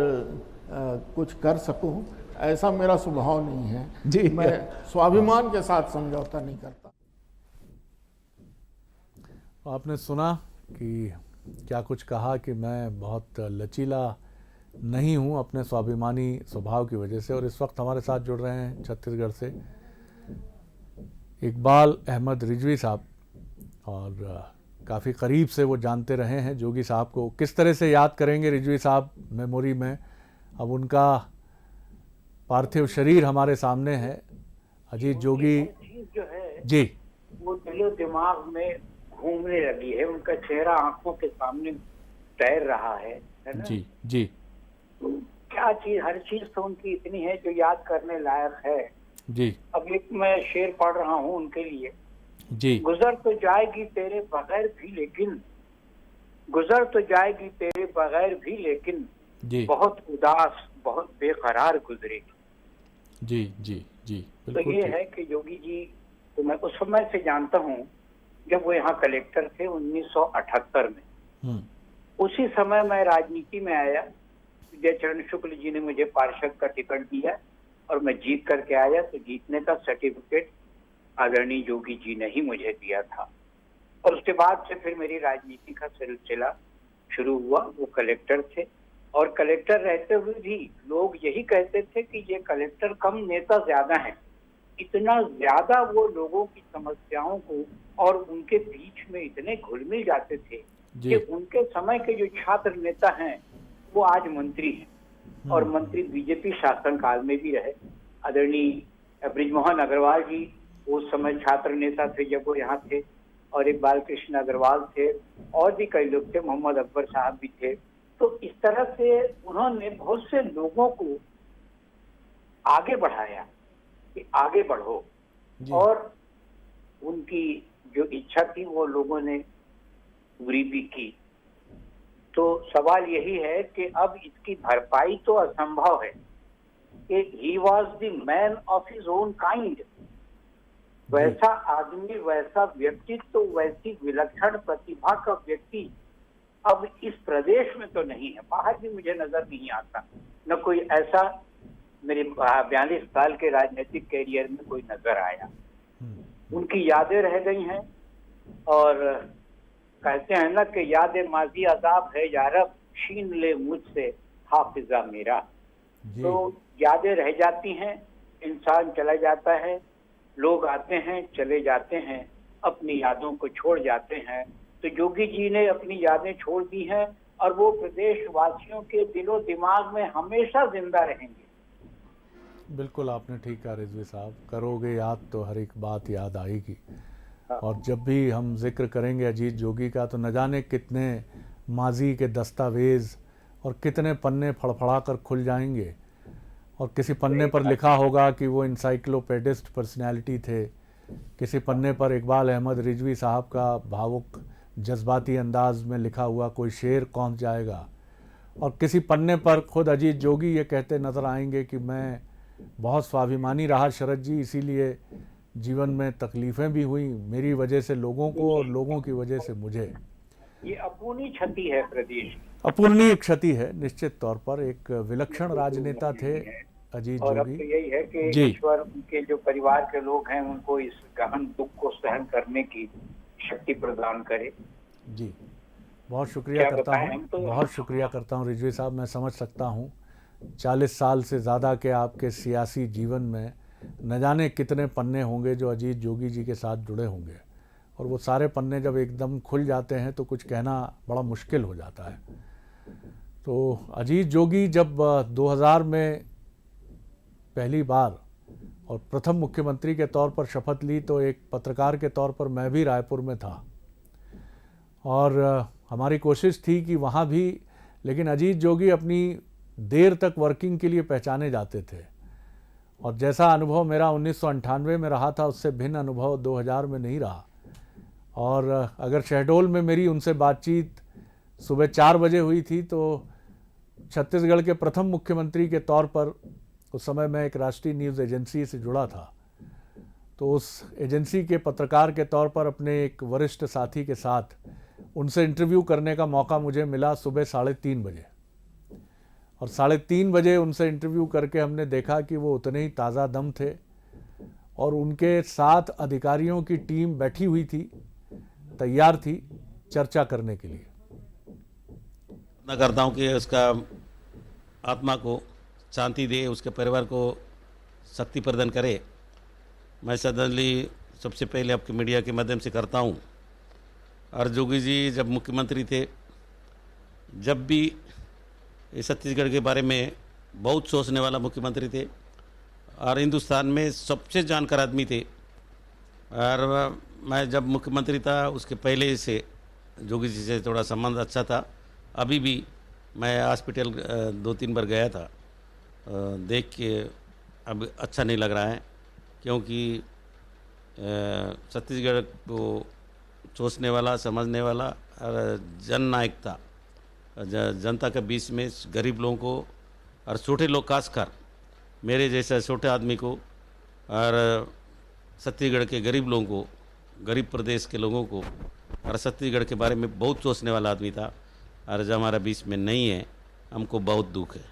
कुछ कर सकूं ऐसा मेरा स्वभाव नहीं है जी। मैं स्वाभिमान के साथ समझौता नहीं करता। आपने सुना कि क्या कुछ कहा कि मैं बहुत लचीला नहीं हूं अपने स्वाभिमानी स्वभाव की वजह से। और इस वक्त हमारे साथ जुड़ रहे हैं छत्तीसगढ़ से इकबाल अहमद रिजवी साहब, और काफ़ी करीब से वो जानते रहे हैं जोगी साहब को। किस तरह से याद करेंगे रिजवी साहब मेमोरी में, अब उनका पार्थिव शरीर हमारे सामने है। अजीत जोगी जो है जी वो दिलो दिमाग में घूमने लगी है, उनका चेहरा आंखों के सामने तैर रहा है ना? जी जी। तो क्या चीज, हर चीज तो उनकी इतनी है जो याद करने लायक है जी। अब एक मैं शेर पढ़ रहा हूँ उनके लिए जी। गुजर तो जाएगी तेरे बगैर भी लेकिन, गुजर तो जाएगी तेरे बगैर भी लेकिन जी। बहुत उदास बहुत बेकरार गुजरेगी। जी जी जी। तो ये है कि योगी जी तो मैं उस समय से जानता हूँ जब वो यहाँ कलेक्टर थे 1978 में। उसी समय मैं राजनीति में आया, विजयचरण शुक्ल जी ने मुझे पार्षद का टिकट दिया और मैं जीत करके आया। तो जीतने का सर्टिफिकेट आदरणीय योगी जी ने ही मुझे दिया था, और उसके बाद से फिर मेरी राजनीति का सिलसिला शुरू हुआ। वो कलेक्टर थे और कलेक्टर रहते हुए भी लोग यही कहते थे कि ये कलेक्टर कम नेता ज्यादा हैं। इतना ज्यादा वो लोगों की समस्याओं को और उनके बीच में इतने घुल मिल जाते थे कि उनके समय के जो छात्र नेता हैं वो आज मंत्री हैं, और मंत्री बीजेपी शासन काल में भी रहे। आदरणीय बृजमोहन अग्रवाल जी उस समय छात्र नेता थे जब वो यहाँ थे, और एक बालकृष्ण अग्रवाल थे, और भी कई लोग थे, मोहम्मद अकबर साहब भी थे। तो इस तरह से उन्होंने बहुत से लोगों को आगे बढ़ाया कि आगे बढ़ो, और उनकी जो इच्छा थी वो लोगों ने पूरी भी की। तो सवाल यही है कि अब इसकी भरपाई तो असंभव है। He was the man of his own kind. वैसा आदमी, वैसा व्यक्तित्व, वैसी विलक्षण प्रतिभा का व्यक्ति अब इस प्रदेश में तो नहीं है, बाहर भी मुझे नजर नहीं आता। न कोई ऐसा मेरे 42 साल के राजनीतिक कैरियर में कोई नजर आया। उनकी यादें रह गई हैं, और कहते हैं ना कि यादें माजी अजाब है यारब, छीन ले मुझसे हाफिजा मेरा। तो यादें रह जाती हैं, इंसान चला जाता है, लोग आते हैं चले जाते हैं, अपनी यादों को छोड़ जाते हैं। तो योगी जी ने अपनी यादें छोड़ दी हैं, और वो प्रदेश वासियों के दिलो दिमाग में हमेशा जिंदा रहेंगे। बिल्कुल आपने ठीक कहा रिजवी साहब, करोगे याद तो हर एक बात याद आएगी। और जब भी हम जिक्र करेंगे अजीत जोगी का, तो न जाने कितने माजी के दस्तावेज़ और कितने पन्ने फड़फड़ा कर खुल जाएंगे, और किसी पन्ने पर लिखा होगा कि वो इंसाइक्लोपीडिस्ट पर्सनैलिटी थे, किसी पन्ने पर इकबाल अहमद रिजवी साहब का भावुक जज्बाती अंदाज में लिखा हुआ कोई शेर पहुंच जाएगा, और किसी पन्ने पर खुद अजीत जोगी ये कहते नज़र आएंगे कि मैं बहुत स्वाभिमानी रहा शरद जी, इसीलिए जीवन में तकलीफ़ें भी हुई मेरी वजह से लोगों को, और लोगों की वजह से मुझे। ये अपूर्णीय क्षति है प्रदेश की, अपूर्णीय क्षति है निश्चित तौर पर। एक विलक्षण राजनेता थे अजीत और अब जोगी। तो यही है कि ईश्वर उनके जो परिवार के लोग हैं उनको इस गहन दुख को सहन करने की शक्ति प्रदान करे। जी बहुत शुक्रिया करता हूँ, बहुत शुक्रिया करता हूँ रिजवी साहब। मैं समझ सकता हूँ 40 साल से ज़्यादा के आपके सियासी जीवन में न जाने कितने पन्ने होंगे जो अजीत जोगी जी के साथ जुड़े होंगे, और वो सारे पन्ने जब एकदम खुल जाते हैं तो कुछ कहना बड़ा मुश्किल हो जाता है। तो अजीत जोगी जब 2000 में पहली बार और प्रथम मुख्यमंत्री के तौर पर शपथ ली, तो एक पत्रकार के तौर पर मैं भी रायपुर में था, और हमारी कोशिश थी कि वहाँ भी, लेकिन अजीत जोगी अपनी देर तक वर्किंग के लिए पहचाने जाते थे, और जैसा अनुभव मेरा 1998 में रहा था उससे भिन्न अनुभव 2000 में नहीं रहा। और अगर शहडोल में मेरी उनसे बातचीत सुबह 4 बजे हुई थी, तो छत्तीसगढ़ के प्रथम मुख्यमंत्री के तौर पर उस समय मैं एक राष्ट्रीय न्यूज़ एजेंसी से जुड़ा था, तो उस एजेंसी के पत्रकार के तौर पर अपने एक वरिष्ठ साथी के साथ उनसे इंटरव्यू करने का मौका मुझे मिला सुबह 3:30 बजे, और 3:30 बजे उनसे इंटरव्यू करके हमने देखा कि वो उतने ही ताज़ा दम थे, और उनके साथ अधिकारियों की टीम बैठी हुई थी, तैयार थी चर्चा करने के लिए। मैं करता हूँ कि उसका आत्मा को शांति दे, उसके परिवार को शक्ति प्रदान करे। मैं श्रद्धांजलि सबसे पहले आपके मीडिया के माध्यम से करता हूँ। और जोगी जी जब मुख्यमंत्री थे, जब भी छत्तीसगढ़ के बारे में बहुत सोचने वाला मुख्यमंत्री थे, और हिंदुस्तान में सबसे जानकार आदमी थे। और मैं जब मुख्यमंत्री था उसके पहले से जोगी जी से थोड़ा संबंध अच्छा था। अभी भी मैं हॉस्पिटल 2-3 बार गया था, देख के अब अच्छा नहीं लग रहा है, क्योंकि छत्तीसगढ़ को सोचने वाला, समझने वाला और जननायक था। जनता के बीच में गरीब लोगों को और छोटे लोग, खासकर मेरे जैसा छोटे आदमी को और छत्तीसगढ़ के गरीब लोगों को, गरीब प्रदेश के लोगों को और छत्तीसगढ़ के बारे में बहुत सोचने वाला आदमी था। और जो हमारा बीच में नहीं है, हमको बहुत दुख है।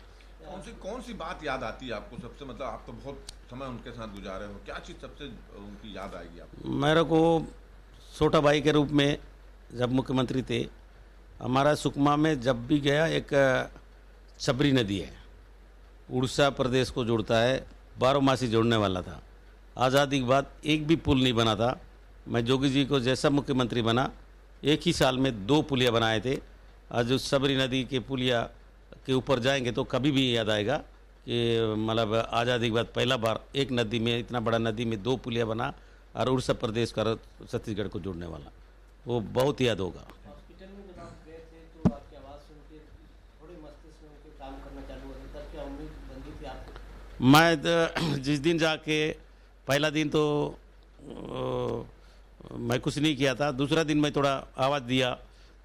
कौन सी बात याद आती है आपको सबसे? मतलब आप तो बहुत समय उनके साथ गुजारे हो, क्या चीज़ सबसे उनकी याद आएगी आपको? मेरे को छोटा भाई के रूप में जब मुख्यमंत्री थे, हमारा सुकमा में जब भी गया, एक सबरी नदी है, उड़ीसा प्रदेश को जोड़ता है, 12 मासी जोड़ने वाला था। आज़ादी के बाद एक भी पुल नहीं बना था। मैं जोगी जी को जैसा मुख्यमंत्री बना, एक ही साल में 2 पुलिया बनाए थे। आज उस सबरी नदी के पुलिया के ऊपर जाएंगे तो कभी भी याद आएगा कि मतलब आज़ादी के बाद पहला बार एक नदी में, इतना बड़ा नदी में 2 पुलिया बना, और उड़ीसा प्रदेश का छत्तीसगढ़ को जोड़ने वाला, वो बहुत याद होगा। हॉस्पिटल में जब आप गए थे तो आपकी आवाज़ सुन के थोड़ी मस्तिष्क में उनके काम करना चालू हो गया, तब क्या उम्मीद बंदी थी आपको? मैं जिस दिन जाके, पहला दिन तो मैं कुछ नहीं किया था, दूसरा दिन मैं थोड़ा आवाज़ दिया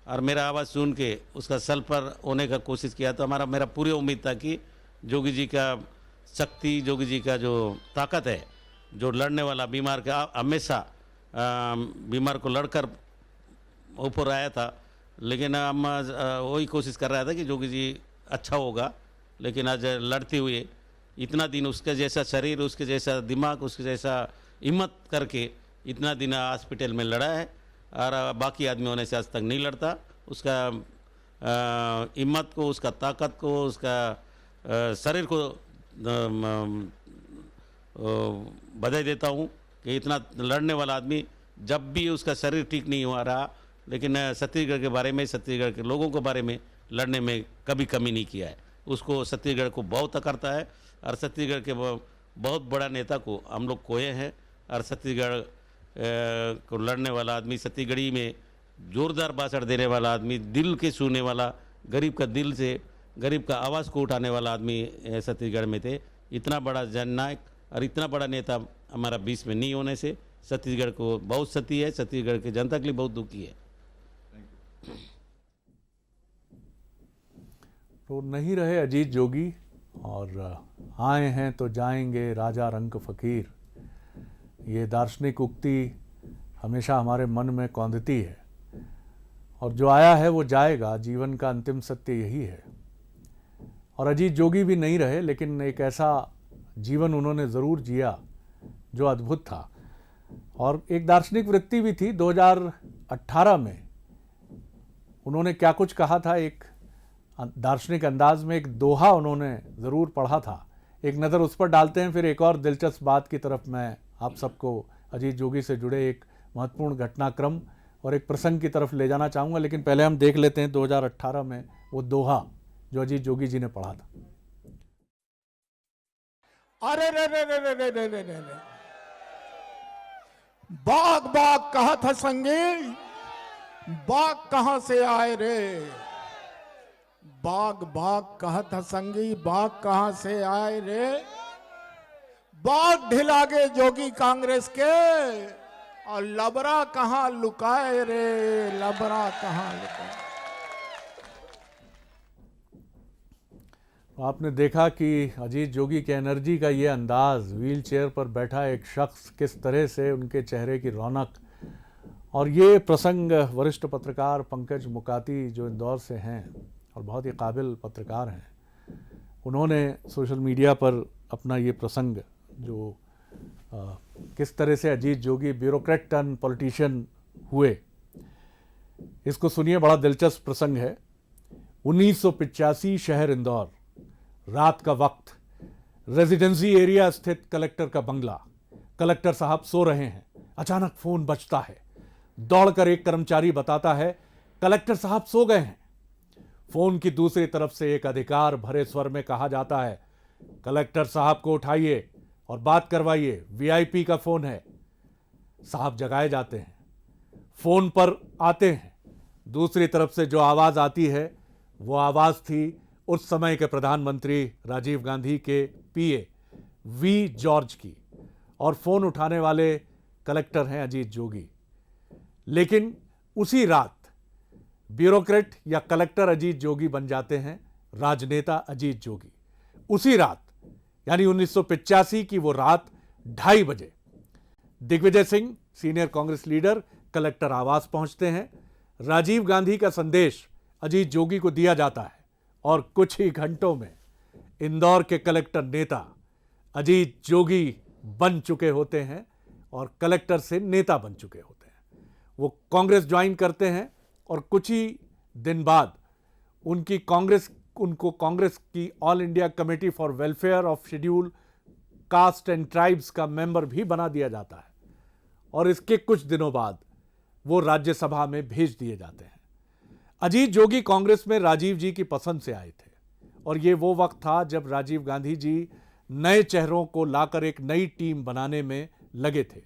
और मेरा आवाज़ सुन के उसका सल पर होने का कोशिश किया। तो मेरा पूरी उम्मीद था कि जोगी जी का शक्ति, जोगी जी का जो ताकत है, जो लड़ने वाला बीमार का हमेशा बीमार को लड़कर ऊपर आया था, लेकिन हम वही कोशिश कर रहा था कि जोगी जी अच्छा होगा। लेकिन आज लड़ते हुए इतना दिन उसके जैसा शरीर, उसके जैसा दिमाग, उसके जैसा हिम्मत करके इतना दिन हॉस्पिटल में लड़ा है और बाकी आदमियों ने से आज तक नहीं लड़ता। उसका हिम्मत को, उसका ताकत को, उसका शरीर को बधाई देता हूँ कि इतना लड़ने वाला आदमी, जब भी उसका शरीर ठीक नहीं हुआ रहा, लेकिन छत्तीसगढ़ के बारे में, छत्तीसगढ़ के लोगों के बारे में लड़ने में कभी कमी नहीं किया है। उसको छत्तीसगढ़ को बहुत करता है और छत्तीसगढ़ के बहुत बड़ा नेता को हम लोग खोए हैं। और छत्तीसगढ़ को लड़ने वाला आदमी, छत्तीसगढ़ी में जोरदार भाषण देने वाला आदमी, दिल के छूने वाला, गरीब का दिल से, गरीब का आवाज़ को उठाने वाला आदमी छत्तीसगढ़ में थे। इतना बड़ा जननायक और इतना बड़ा नेता हमारा बीच में नहीं होने से छत्तीसगढ़ को बहुत क्षति है, छत्तीसगढ़ की जनता के लिए बहुत दुखी है। तो नहीं रहे अजीत जोगी और आए हैं तो जाएंगे राजा रंक फ़कीर। ये दार्शनिक उक्ति हमेशा हमारे मन में कौंधती है और जो आया है वो जाएगा। जीवन का अंतिम सत्य यही है। और अजीत जोगी भी नहीं रहे, लेकिन एक ऐसा जीवन उन्होंने ज़रूर जिया जो अद्भुत था और एक दार्शनिक वृत्ति भी थी। 2018 में उन्होंने क्या कुछ कहा था, एक दार्शनिक अंदाज में एक दोहा उन्होंने ज़रूर पढ़ा था। एक नज़र उस पर डालते हैं, फिर एक और दिलचस्प बात की तरफ मैं आप सबको अजीत जोगी से जुड़े एक महत्वपूर्ण घटनाक्रम और एक प्रसंग की तरफ ले जाना चाहूँगा। लेकिन पहले हम देख लेते हैं 2018 में वो दोहा जो अजीत जोगी जी ने पढ़ा था। अरे रे रे रे रे रे रे रे रे रे, बाग बाग कहा था संगी, बाग कहां से आए रे। बाग बाग कहा था संगी, बाग कहां से आए रे। बाग ढिलागे जोगी कांग्रेस के और लबरा कहां लुकाए रे, लबरा कहां लुकाए। आपने देखा कि अजीत जोगी के एनर्जी का ये अंदाज़, व्हील चेयर पर बैठा एक शख्स किस तरह से उनके चेहरे की रौनक। और ये प्रसंग वरिष्ठ पत्रकार पंकज मुकाती जो इंदौर से हैं और बहुत ही काबिल पत्रकार हैं, उन्होंने सोशल मीडिया पर अपना ये प्रसंग जो किस तरह से Ajit Jogi bureaucrat turn politician हुए, इसको सुनिए। बड़ा दिलचस्प प्रसंग है। 1985 शहर इंदौर, रात का वक्त, रेजिडेंसी एरिया स्थित कलेक्टर का बंगला। कलेक्टर साहब सो रहे हैं, अचानक फोन बजता है। दौड़कर एक कर्मचारी बताता है कलेक्टर साहब सो गए हैं। फोन की दूसरी तरफ से एक अधिकार भरे स्वर में कहा जाता है कलेक्टर साहब को उठाइए और बात करवाइए, वीआईपी का फोन है। साहब जगाए जाते हैं, फोन पर आते हैं। दूसरी तरफ से जो आवाज आती है वो आवाज थी उस समय के प्रधानमंत्री राजीव गांधी के पीए वी जॉर्ज की, और फोन उठाने वाले कलेक्टर हैं अजीत जोगी। लेकिन उसी रात ब्यूरोक्रेट या कलेक्टर अजीत जोगी बन जाते हैं राजनेता अजीत जोगी। उसी रात यानी 1985 की वो रात 2:30 बजे Digvijaya Singh senior Congress leader collector आवास पहुंचते हैं। राजीव गांधी का संदेश अजीत जोगी को दिया जाता है और कुछ ही घंटों में इंदौर के कलेक्टर नेता अजीत जोगी बन चुके होते हैं और कलेक्टर से नेता बन चुके होते हैं। वो कांग्रेस ज्वाइन करते हैं और कुछ ही दिन बाद उनको कांग्रेस की all India committee for welfare of schedule caste and tribes का मेंबर भी बना दिया जाता है और इसके कुछ दिनों बाद वो राज्यसभा में भेज दिए जाते हैं। अजीत जोगी कांग्रेस में राजीव जी की पसंद से आए थे और ये वो वक्त था जब राजीव गांधी जी नए चेहरों को लाकर एक नई टीम बनाने में लगे थे।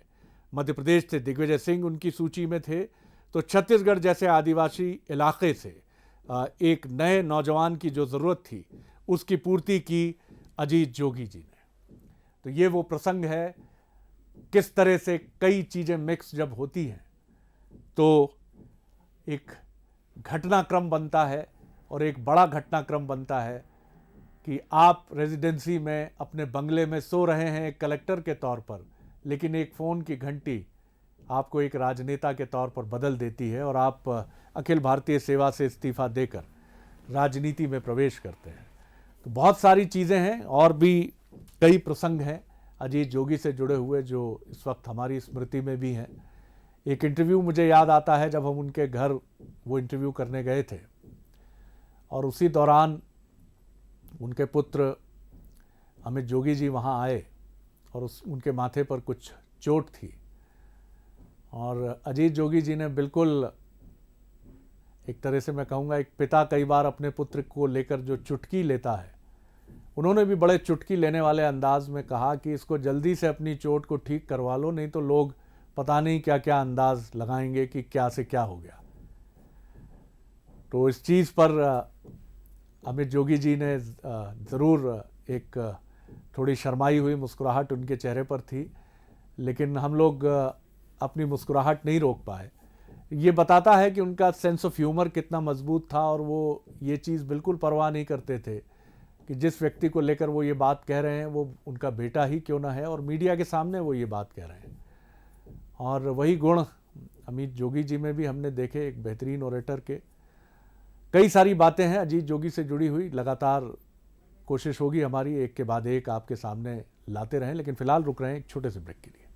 मध्य प्रदेश से दिग्विजय सिंह उनकी सूची में थे, तो छत्तीसगढ़ जैसे आदिवासी इलाके से एक नए नौजवान की जो ज़रूरत थी उसकी पूर्ति की अजीत जोगी जी ने। तो ये वो प्रसंग है, किस तरह से कई चीज़ें मिक्स जब होती हैं तो एक घटनाक्रम बनता है और एक बड़ा घटनाक्रम बनता है कि आप रेजिडेंसी में अपने बंगले में सो रहे हैं एक कलेक्टर के तौर पर, लेकिन एक फ़ोन की घंटी आपको एक राजनेता के तौर पर बदल देती है और आप अखिल भारतीय सेवा से इस्तीफ़ा देकर राजनीति में प्रवेश करते हैं। तो बहुत सारी चीज़ें हैं और भी कई प्रसंग हैं अजीत जोगी से जुड़े हुए जो इस वक्त हमारी स्मृति में भी हैं। एक इंटरव्यू मुझे याद आता है जब हम उनके घर वो इंटरव्यू करने गए थे और उसी दौरान उनके पुत्र अमित जोगी जी वहाँ आए और उनके माथे पर कुछ चोट थी और अजीत जोगी जी ने बिल्कुल एक तरह से मैं कहूँगा एक पिता कई बार अपने पुत्र को लेकर जो चुटकी लेता है, उन्होंने भी बड़े चुटकी लेने वाले अंदाज में कहा कि इसको जल्दी से अपनी चोट को ठीक करवा लो, नहीं तो लोग पता नहीं क्या क्या अंदाज लगाएंगे कि क्या से क्या हो गया। तो इस चीज़ पर अमित जोगी जी ने ज़रूर एक थोड़ी शर्माई हुई मुस्कुराहट उनके चेहरे पर थी, लेकिन हम लोग अपनी मुस्कुराहट नहीं रोक पाए। ये बताता है कि उनका सेंस ऑफ ह्यूमर कितना मजबूत था और वो ये चीज़ बिल्कुल परवाह नहीं करते थे कि जिस व्यक्ति को लेकर वो ये बात कह रहे हैं वो उनका बेटा ही क्यों ना है और मीडिया के सामने वो ये बात कह रहे हैं। और वही गुण अमित जोगी जी में भी हमने देखे, एक बेहतरीन ओरेटर के। कई सारी बातें हैं अजीत जोगी से जुड़ी हुई, लगातार कोशिश होगी हमारी एक के बाद एक आपके सामने लाते रहें, लेकिन फ़िलहाल रुक रहे हैं एक छोटे से ब्रेक के लिए।